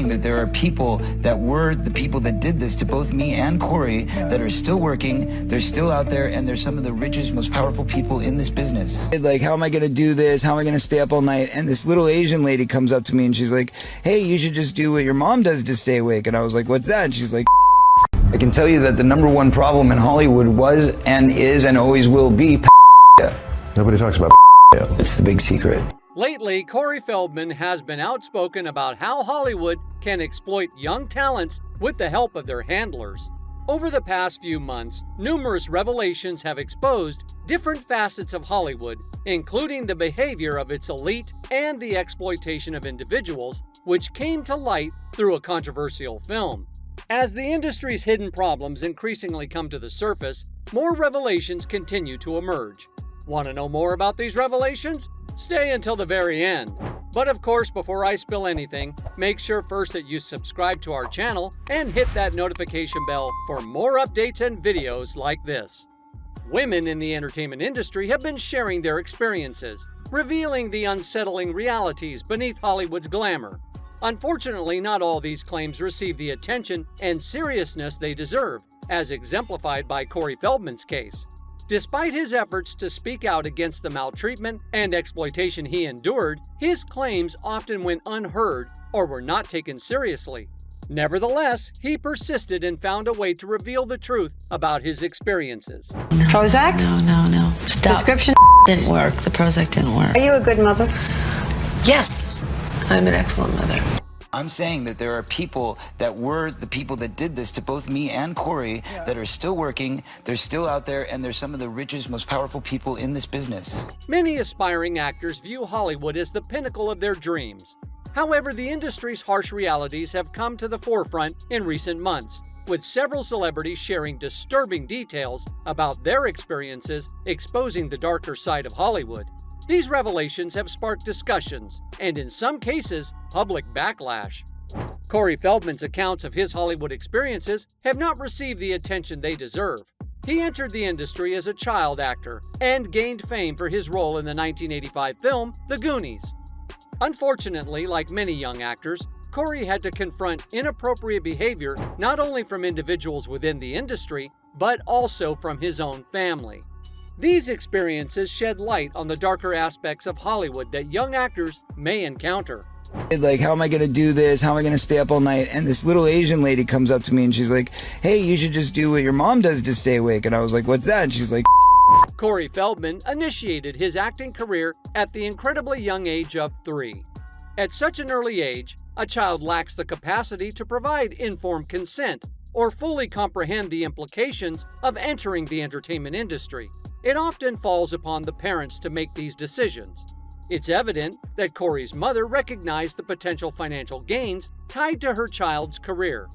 saying that there are people that were the people that did this to both me and Corey that are still working, they're still out there, and they're some of the richest, most powerful people in this business. Like, how am I gonna do this? How am I gonna stay up all night? And this little Asian lady comes up to me and she's like, hey, you should just do what your mom does to stay awake. And I was like, what's that? And she's like, I can tell you that the #1 problem in Hollywood was and is and always will be Nobody talks about It's the big secret. Lately, Corey Feldman has been outspoken about how Hollywood can exploit young talents with the help of their handlers. Over the past few months, numerous revelations have exposed different facets of Hollywood, including the behavior of its elite and the exploitation of individuals, which came to light through a controversial film. As the industry's hidden problems increasingly come to the surface, more revelations continue to emerge. Want to know more about these revelations? Stay until the very end. But of course, before I spill anything, make sure first that you subscribe to our channel and hit that notification bell for more updates and videos like this. Women in the entertainment industry have been sharing their experiences, revealing the unsettling realities beneath Hollywood's glamour. Unfortunately, not all these claims receive the attention and seriousness they deserve, as exemplified by Corey Feldman's case. Despite his efforts to speak out against the maltreatment and exploitation he endured, his claims often went unheard or were not taken seriously. Nevertheless, he persisted and found a way to reveal the truth about his experiences. Prozac? No. Stop. Prescription Didn't work. The Prozac didn't work. Are you a good mother? Yes, I'm an excellent mother. I'm saying that there are people that were the people that did this to both me and Corey that are still working, they're still out there, and they're some of the richest, most powerful people in this business. Many aspiring actors view Hollywood as the pinnacle of their dreams. However, the industry's harsh realities have come to the forefront in recent months, with several celebrities sharing disturbing details about their experiences exposing the darker side of Hollywood. These revelations have sparked discussions, and in some cases, public backlash. Corey Feldman's accounts of his Hollywood experiences have not received the attention they deserve. He entered the industry as a child actor and gained fame for his role in the 1985 film, The Goonies. Unfortunately, like many young actors, Corey had to confront inappropriate behavior not only from individuals within the industry, but also from his own family. These experiences shed light on the darker aspects of Hollywood that young actors may encounter. Like, how am I gonna do this? How am I gonna stay up all night? And this little Asian lady comes up to me and she's like, hey, you should just do what your mom does to stay awake. And I was like, what's that? And she's like, Corey Feldman initiated his acting career at the incredibly young age of 3. At such an early age, a child lacks the capacity to provide informed consent or fully comprehend the implications of entering the entertainment industry. It often falls upon the parents to make these decisions. It's evident that Corey's mother recognized the potential financial gains tied to her child's career.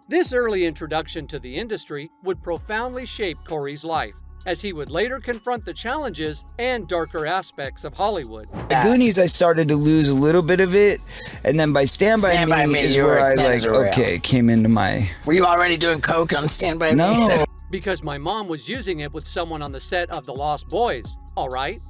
This early introduction to the industry would profoundly shape Corey's life, as he would later confront the challenges and darker aspects of Hollywood. The Goonies, I started to lose a little bit of it, and then by Stand By Me is where I came into my... Were you already doing coke on Stand By Me? No. Because my mom was using it with someone on the set of The Lost Boys, all right?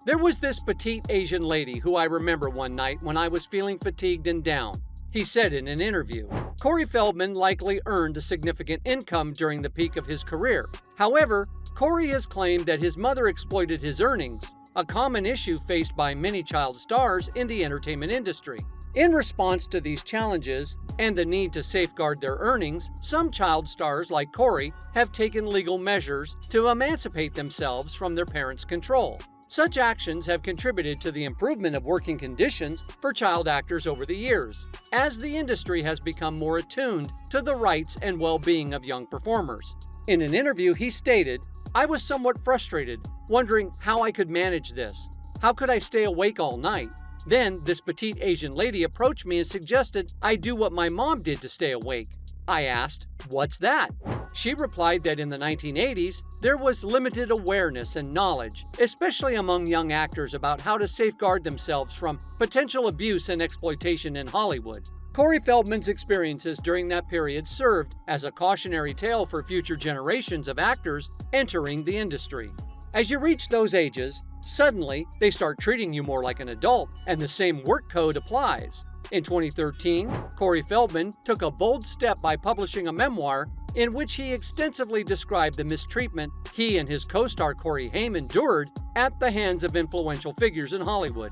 There was this petite Asian lady who I remember one night when I was feeling fatigued and down. He said in an interview, Corey Feldman likely earned a significant income during the peak of his career. However, Corey has claimed that his mother exploited his earnings, a common issue faced by many child stars in the entertainment industry. In response to these challenges and the need to safeguard their earnings, some child stars like Corey have taken legal measures to emancipate themselves from their parents' control. Such actions have contributed to the improvement of working conditions for child actors over the years, as the industry has become more attuned to the rights and well-being of young performers. In an interview, he stated, I was somewhat frustrated, wondering how I could manage this. How could I stay awake all night? Then, this petite Asian lady approached me and suggested I do what my mom did to stay awake. I asked, what's that? She replied that in the 1980s, there was limited awareness and knowledge, especially among young actors, about how to safeguard themselves from potential abuse and exploitation in Hollywood. Corey Feldman's experiences during that period served as a cautionary tale for future generations of actors entering the industry. As you reach those ages, suddenly they start treating you more like an adult, and the same work code applies. In 2013, Corey Feldman took a bold step by publishing a memoir in which he extensively described the mistreatment he and his co-star Corey Haim endured at the hands of influential figures in Hollywood.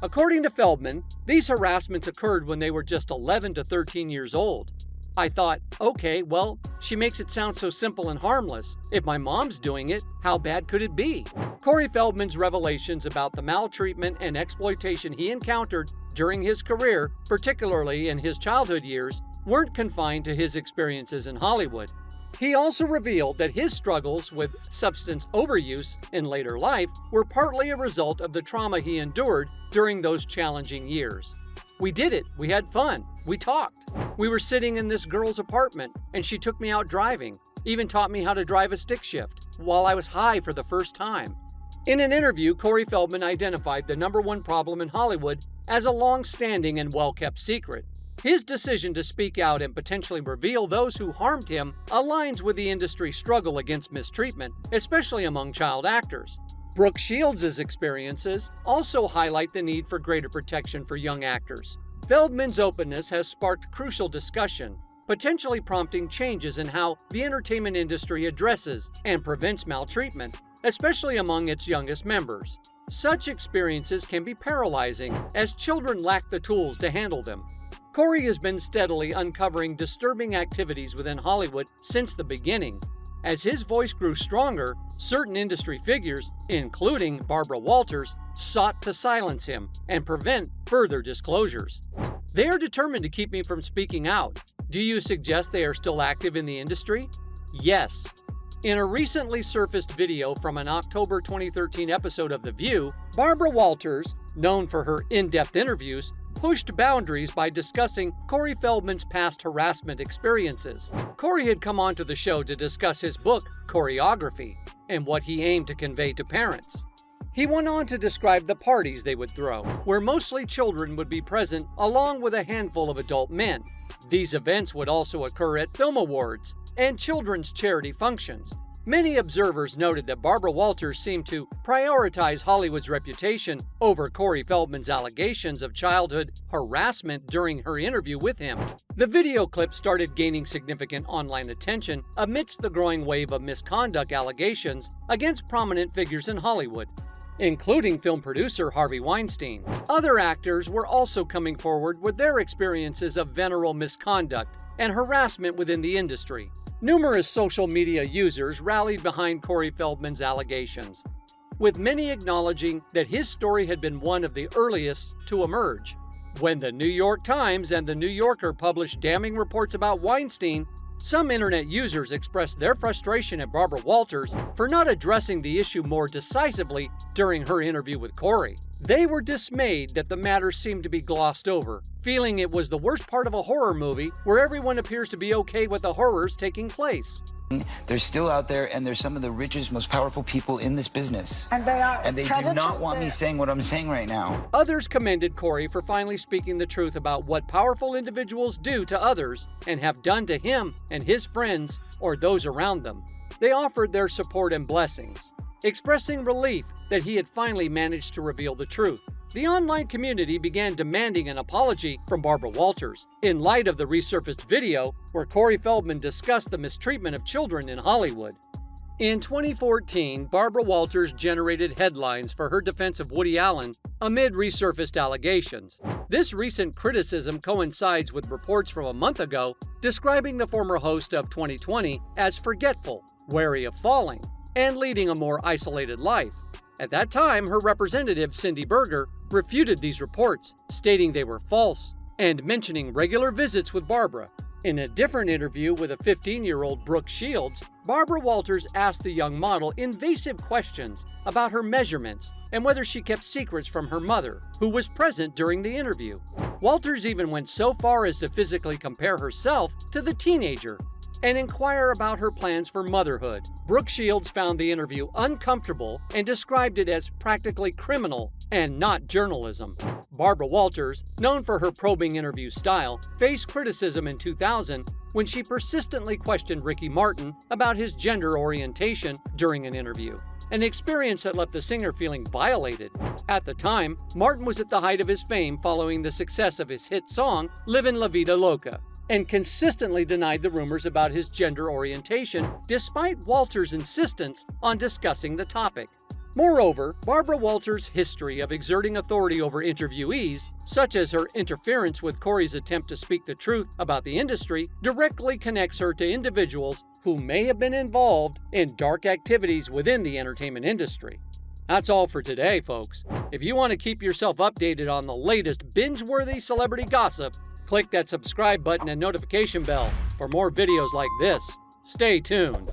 According to Feldman, these harassments occurred when they were just 11 to 13 years old. I thought, okay, well, she makes it sound so simple and harmless. If my mom's doing it, how bad could it be? Corey Feldman's revelations about the maltreatment and exploitation he encountered during his career, particularly in his childhood years, weren't confined to his experiences in Hollywood. He also revealed that his struggles with substance overuse in later life were partly a result of the trauma he endured during those challenging years. We did it. We had fun. We talked. We were sitting in this girl's apartment, and she took me out driving, even taught me how to drive a stick shift while I was high for the first time. In an interview, Corey Feldman identified the #1 problem in Hollywood as a long-standing and well-kept secret. His decision to speak out and potentially reveal those who harmed him aligns with the industry's struggle against mistreatment, especially among child actors. Brooke Shields' experiences also highlight the need for greater protection for young actors. Feldman's openness has sparked crucial discussion, potentially prompting changes in how the entertainment industry addresses and prevents maltreatment, especially among its youngest members. Such experiences can be paralyzing, as children lack the tools to handle them. Corey has been steadily uncovering disturbing activities within Hollywood since the beginning. As his voice grew stronger, certain industry figures, including Barbara Walters, sought to silence him and prevent further disclosures. They are determined to keep me from speaking out. Do you suggest they are still active in the industry? Yes. In a recently surfaced video from an October 2013 episode of The View, Barbara Walters, known for her in-depth interviews, pushed boundaries by discussing Corey Feldman's past harassment experiences. Corey had come onto the show to discuss his book, Choreography, and what he aimed to convey to parents. He went on to describe the parties they would throw, where mostly children would be present along with a handful of adult men. These events would also occur at film awards and children's charity functions. Many observers noted that Barbara Walters seemed to prioritize Hollywood's reputation over Corey Feldman's allegations of childhood harassment during her interview with him. The video clip started gaining significant online attention amidst the growing wave of misconduct allegations against prominent figures in Hollywood, including film producer Harvey Weinstein. Other actors were also coming forward with their experiences of venereal misconduct and harassment within the industry. Numerous social media users rallied behind Corey Feldman's allegations, with many acknowledging that his story had been one of the earliest to emerge. When the New York Times and the New Yorker published damning reports about Weinstein, some internet users expressed their frustration at Barbara Walters for not addressing the issue more decisively during her interview with Corey. They were dismayed that the matter seemed to be glossed over, feeling it was the worst part of a horror movie where everyone appears to be okay with the horrors taking place. They're still out there, and they're some of the richest, most powerful people in this business. And they are. And they do not want me saying what I'm saying right now. Others commended Corey for finally speaking the truth about what powerful individuals do to others and have done to him and his friends or those around them. They offered their support and blessings, expressing relief that he had finally managed to reveal the truth. The online community began demanding an apology from Barbara Walters in light of the resurfaced video where Corey Feldman discussed the mistreatment of children in Hollywood. In 2014, Barbara Walters generated headlines for her defense of Woody Allen amid resurfaced allegations. This recent criticism coincides with reports from a month ago describing the former host of 2020 as forgetful, wary of falling, and leading a more isolated life. At that time, her representative, Cindy Berger, refuted these reports, stating they were false, and mentioning regular visits with Barbara. In a different interview with a 15-year-old Brooke Shields, Barbara Walters asked the young model invasive questions about her measurements and whether she kept secrets from her mother, who was present during the interview. Walters even went so far as to physically compare herself to the teenager and inquire about her plans for motherhood. Brooke Shields found the interview uncomfortable and described it as practically criminal and not journalism. Barbara Walters, known for her probing interview style, faced criticism in 2000 when she persistently questioned Ricky Martin about his gender orientation during an interview. an experience that left the singer feeling violated. At the time, Martin was at the height of his fame following the success of his hit song, Livin' La Vida Loca, and consistently denied the rumors about his gender orientation, despite Walters' insistence on discussing the topic. Moreover, Barbara Walters' history of exerting authority over interviewees, such as her interference with Corey's attempt to speak the truth about the industry, directly connects her to individuals who may have been involved in dark activities within the entertainment industry. That's all for today, folks. If you want to keep yourself updated on the latest binge-worthy celebrity gossip, click that subscribe button and notification bell for more videos like this. Stay tuned.